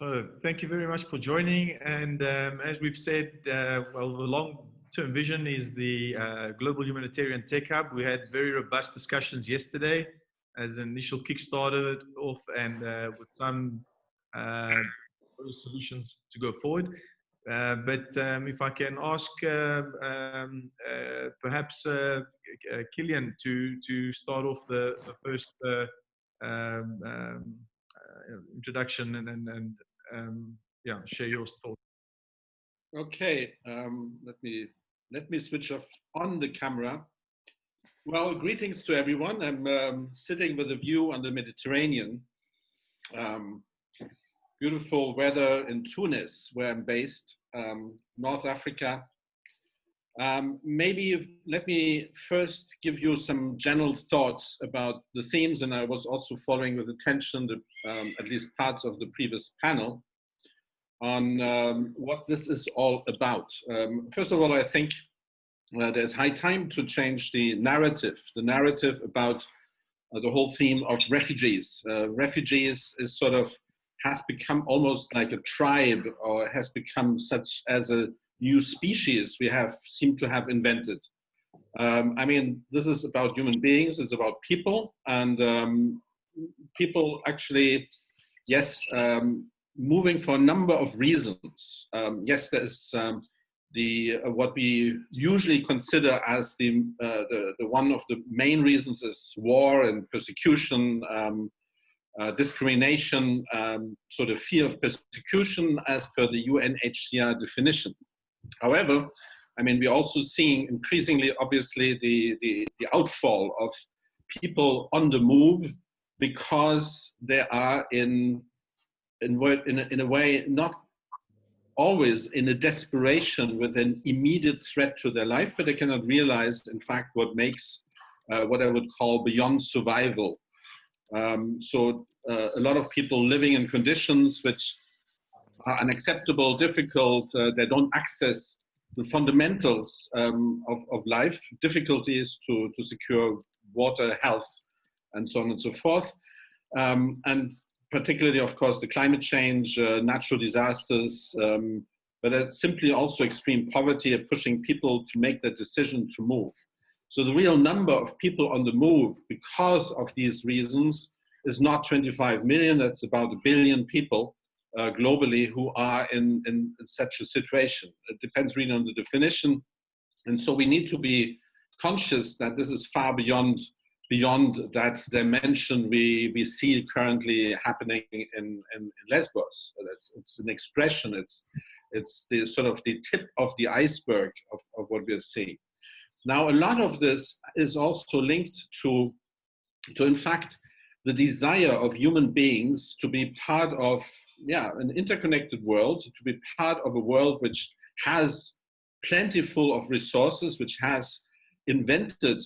So thank you very much for joining. And as we've said, well, the long-term vision is the Global Humanitarian Tech Hub. We had very robust discussions yesterday as an initial kickstarter off and with some solutions to go forward. But if I can ask perhaps Kilian to start off the first introduction and yeah, share your thoughts. Okay, let me switch off on the camera. Well, greetings to everyone. I'm sitting with a view on the Mediterranean. Beautiful weather in Tunis, where I'm based, North Africa. Maybe let me first give you some general thoughts about the themes, and I was also following with attention at least parts of the previous panel on what this is all about. First of all, I think there's high time to change the narrative about the whole theme of refugees. Refugees is sort of has become almost like a tribe, or has become such as a new species we seem to have invented. I mean, this is about human beings, it's about people, and people actually, yes, moving for a number of reasons. Yes, there is what we usually consider as the one of the main reasons is war and persecution, discrimination, so the fear of persecution as per the UNHCR definition. However, I mean, we're also seeing increasingly, obviously, the outfall of people on the move because they are in a way not always in a desperation with an immediate threat to their life, but they cannot realize, in fact, what makes what I would call beyond survival. So a lot of people living in conditions which are unacceptable, difficult, they don't access the fundamentals of life, difficulties to secure water, health, and so on and so forth. And particularly, of course, the climate change, natural disasters, but simply also extreme poverty are pushing people to make the decision to move. So the real number of people on the move because of these reasons is not 25 million, that's about 1 billion people globally who are in such a situation. It depends really on the definition. And so we need to be conscious that this is far beyond that dimension we see currently happening in Lesbos. It's an expression, it's the sort of the tip of the iceberg of what we're seeing. Now, a lot of this is also linked to in fact, the desire of human beings to be part of an interconnected world, to be part of a world which has plentiful of resources, which has invented,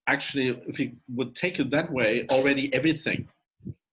actually, if you would take it that way, already everything.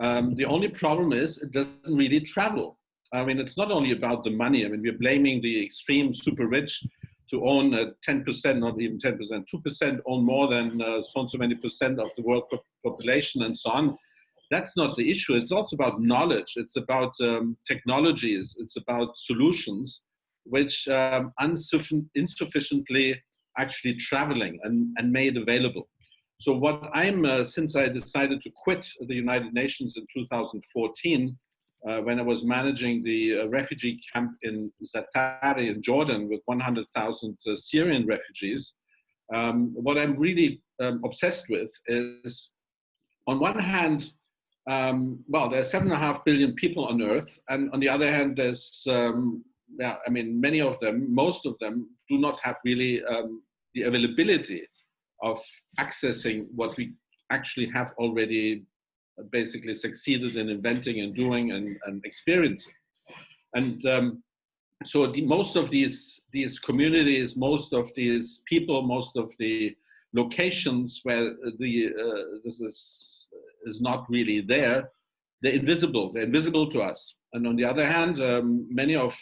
The only problem is it doesn't really travel. I mean, it's not only about the money. I mean, we're blaming the extreme super rich to own 10%, not even 10%, 2% own more than so and so many percent of the world population and so on. That's not the issue. It's also about knowledge. It's about technologies. It's about solutions which insufficiently actually traveling and made available. So what I'm, since I decided to quit the United Nations in 2014, when I was managing the refugee camp in Zaatari in Jordan with 100,000 Syrian refugees, what I'm really obsessed with is, on one hand, well, there's 7.5 billion people on Earth, and on the other hand, there's, I mean, many of them, most of them, do not have really the availability of accessing what we actually have already basically succeeded in inventing and doing and experiencing. And so most of these communities, most of these people, most of the locations where this is not really there, they're invisible to us. And on the other hand, many of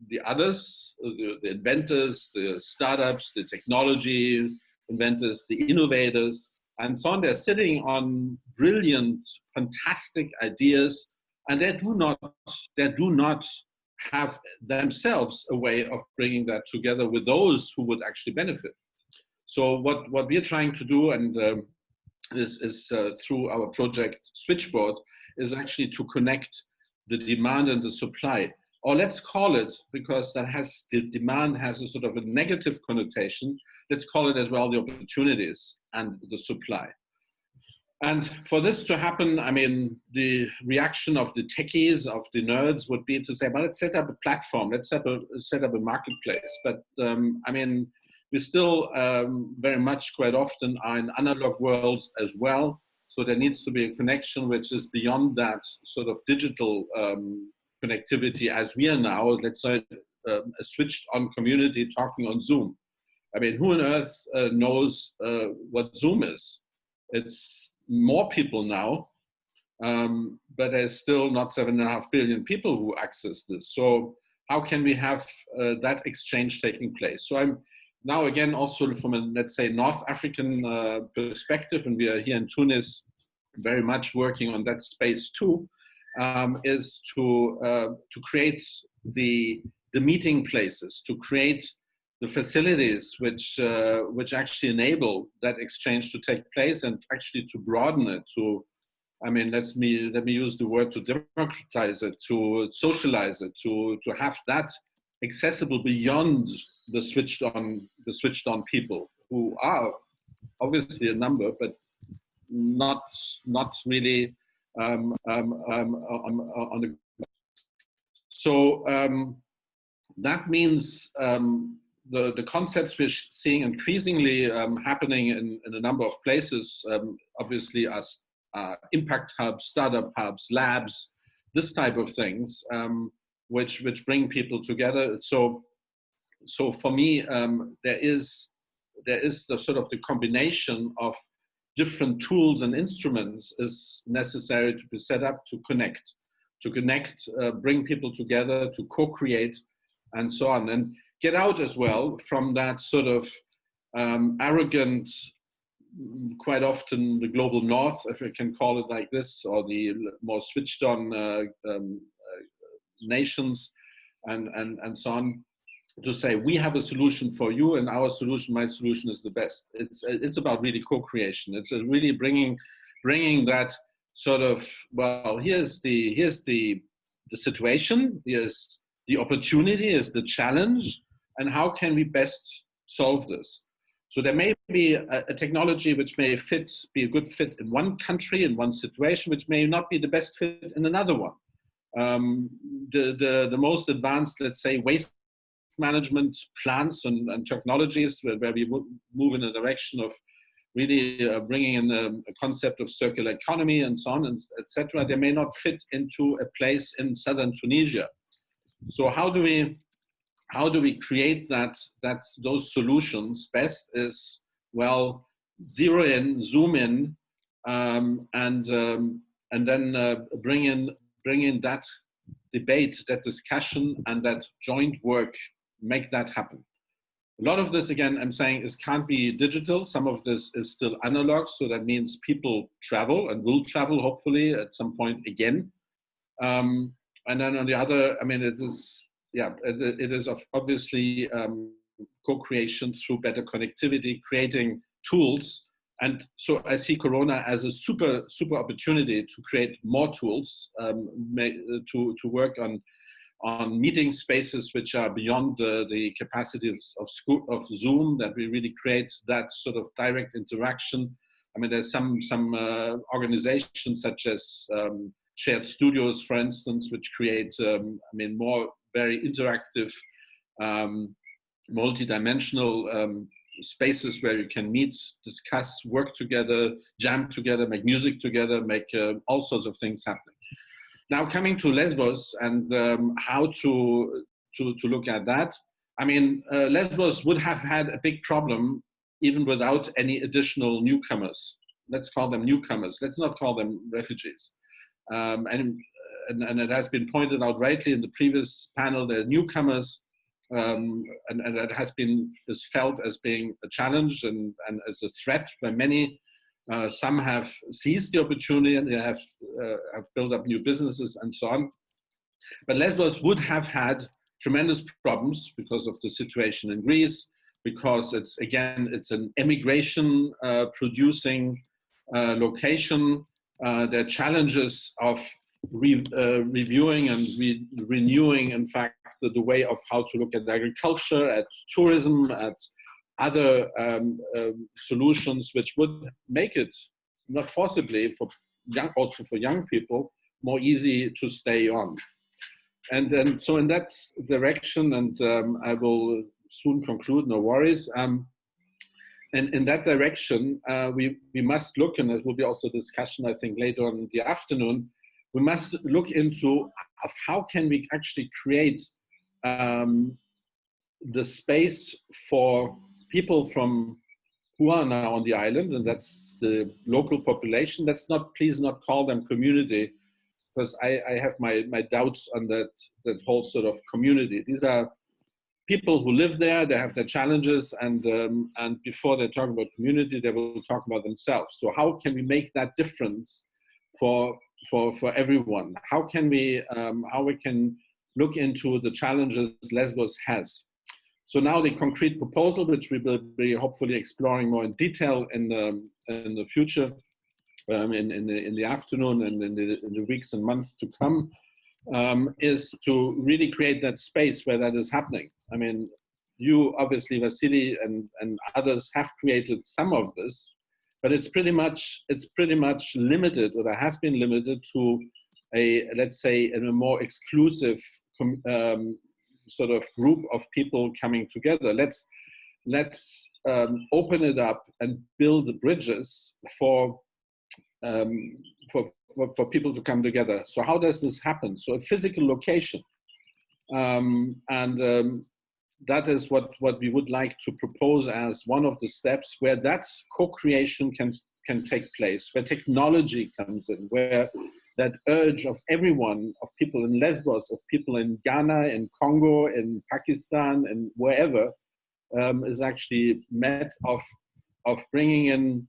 the others, the inventors, the startups, the technology inventors, the innovators, and so on, they're sitting on brilliant, fantastic ideas and they do not have themselves a way of bringing that together with those who would actually benefit. So what we're trying to do, and this is through our project Switchboard, is actually to connect the demand and the supply. Or let's call it, because the demand has a sort of a negative connotation, let's call it as well the opportunities and the supply. And for this to happen, I mean, the reaction of the techies, of the nerds would be to say, well, let's set up a platform, let's set up a marketplace. But I mean, we still very much quite often are in analog worlds as well. So there needs to be a connection which is beyond that sort of digital connectivity as we are now, let's say, a switched on community talking on Zoom. I mean, who on earth knows what Zoom is? It's more people now, but there's still not 7.5 billion people who access this. So how can we have that exchange taking place? So I'm now again also from a, let's say, North African perspective, and we are here in Tunis very much working on that space too, is to create the meeting places, to create the facilities which actually enable that exchange to take place, and actually to broaden it, to, I mean, let me use the word, to democratize it, to socialize it, to have that accessible beyond the switched on people, who are obviously a number, but not really on the. So that means the concepts we're seeing increasingly happening in a number of places, obviously, as impact hubs, startup hubs, labs, this type of things, which bring people together. So for me, there is the sort of the combination of different tools and instruments is necessary to be set up to connect, bring people together, to co-create, and so on, and get out as well from that sort of arrogant, quite often the global north, if I can call it like this, or the more switched on nations and so on, to say we have a solution for you, and our solution, my solution, is the best. It's about really co-creation. It's really bringing that sort of, well, here's the situation, here's the opportunity, here's the challenge, and how can we best solve this? So there may be a technology which may be a good fit in one country, in one situation, which may not be the best fit in another one. The most advanced, let's say, waste management plans and technologies where we move in a direction of really bringing in a concept of circular economy and so on, and etc. They may not fit into a place in southern Tunisia. So how do we create those solutions best? Is, well, zero in, zoom in, and then bring in that debate, that discussion, and that joint work. Make that happen. A lot of this, again, I'm saying, can't be digital. Some of this is still analog. So that means people travel and will travel, hopefully, at some point again. And then on the other, I mean, it is obviously co-creation through better connectivity, creating tools. And so I see Corona as a super opportunity to create more tools, to work on meeting spaces which are beyond the capacities of Zoom, that we really create that sort of direct interaction. I mean, there's some organizations such as Shared Studios, for instance, which create, more very interactive, multi-dimensional spaces where you can meet, discuss, work together, jam together, make music together, make all sorts of things happen. Now, coming to Lesbos and how to look at that, I mean, Lesbos would have had a big problem even without any additional newcomers. Let's call them newcomers. Let's not call them refugees. And it has been pointed out rightly in the previous panel, the newcomers, and that is felt as being a challenge and as a threat by many. Some have seized the opportunity and they have built up new businesses and so on. But Lesbos would have had tremendous problems because of the situation in Greece, because it's an emigration producing location. There are challenges of reviewing and renewing, in fact, the way of how to look at agriculture, at tourism, at other solutions, which would make it, not forcibly, also for young people, more easy to stay on. And so in that direction, and I will soon conclude, no worries. And in that direction, we must look, and there will be also discussion, I think, later on in the afternoon, we must look into how can we actually create the space for people who are now on the island, and that's the local population. Please not call them community, because I have my doubts on that whole sort of community. These are people who live there, they have their challenges, and before they talk about community, they will talk about themselves. So how can we make that difference for everyone? How can we look into the challenges Lesbos has? So now the concrete proposal, which we will be hopefully exploring more in detail in the future, in the afternoon and in the weeks and months to come, is to really create that space where that is happening. I mean, you obviously, Vasily, and others have created some of this, but it's pretty much limited, or has been limited to let's say, in a more exclusive sort of group of people coming together. Let's open it up and build bridges for people to come together. So how does this happen? So a physical location, that is what we would like to propose as one of the steps where that co-creation can take place, where technology comes in, where that urge of everyone, of people in Lesbos, of people in Ghana, in Congo, in Pakistan, and wherever, is actually met of bringing in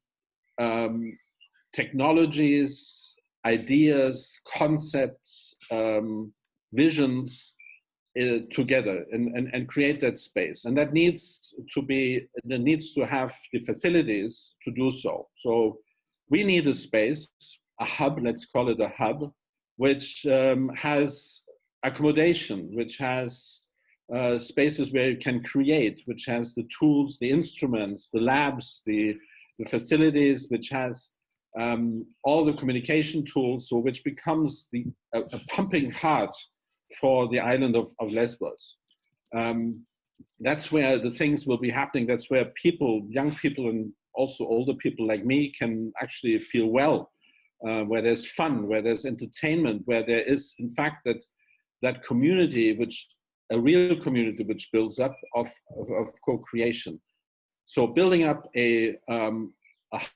technologies, ideas, concepts, visions together and create that space. And that needs to have the facilities to do so. So we need a space, a hub, let's call it a hub, which has accommodation, which has spaces where you can create, which has the tools, the instruments, the labs, the facilities, which has all the communication tools, so which becomes a pumping heart for the island of Lesbos. That's where the things will be happening. That's where people, young people and also older people like me, can actually feel well, where there's fun, where there's entertainment, where there is, in fact, that community, a real community which builds up of co-creation. So building up a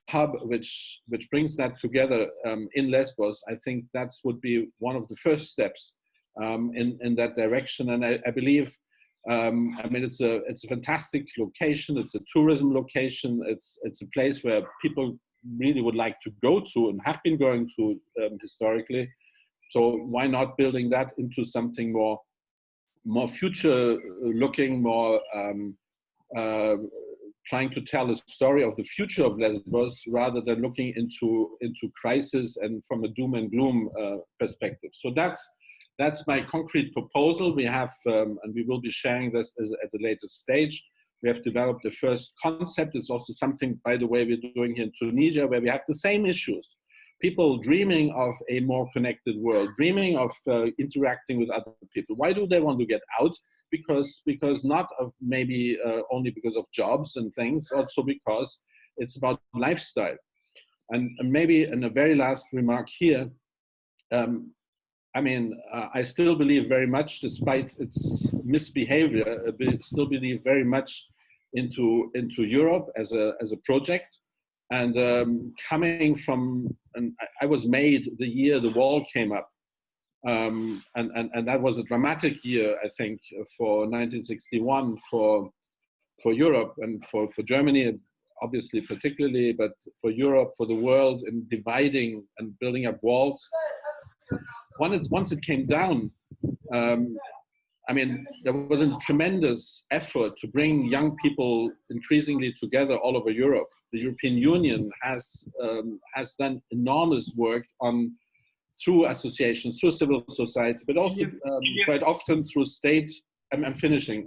hub which brings that together in Lesbos, I think that would be one of the first steps in that direction. And I believe, I mean, it's a fantastic location. It's a tourism location. It's a place where people really would like to go to and have been going to historically. So why not building that into something more future looking, more trying to tell a story of the future of Lesbos rather than looking into crisis and from a doom and gloom perspective. So that's my concrete proposal. We have, and we will be sharing this at a later stage. We have developed the first concept. It's also something, by the way, we're doing here in Tunisia, where we have the same issues. People dreaming of a more connected world, dreaming of interacting with other people. Why do they want to get out? Because not maybe only because of jobs and things, also because it's about lifestyle. And maybe in a very last remark here, I mean, I still believe very much, despite its misbehavior, I still believe very much into Europe as a project. And coming from, and I was made the year the wall came up. And that was a dramatic year, I think, for 1961 for Europe and for Germany. obviously particularly, but for Europe, for the world, in dividing and building up walls. Once it came down, I mean, there was a tremendous effort to bring young people increasingly together all over Europe. The European Union has done enormous work through associations, through civil society, but also quite often through state. I'm finishing.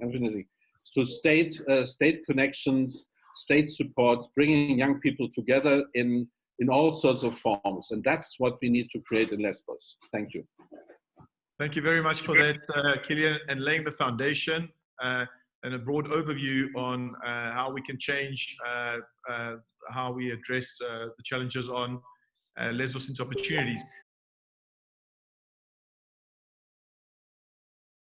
Through state connections, state support, bringing young people together in all sorts of forms, and that's what we need to create in Lesbos. Thank you. Thank you very much for that, Kilian, and laying the foundation and a broad overview on how we can change how we address the challenges on Lesbos into opportunities.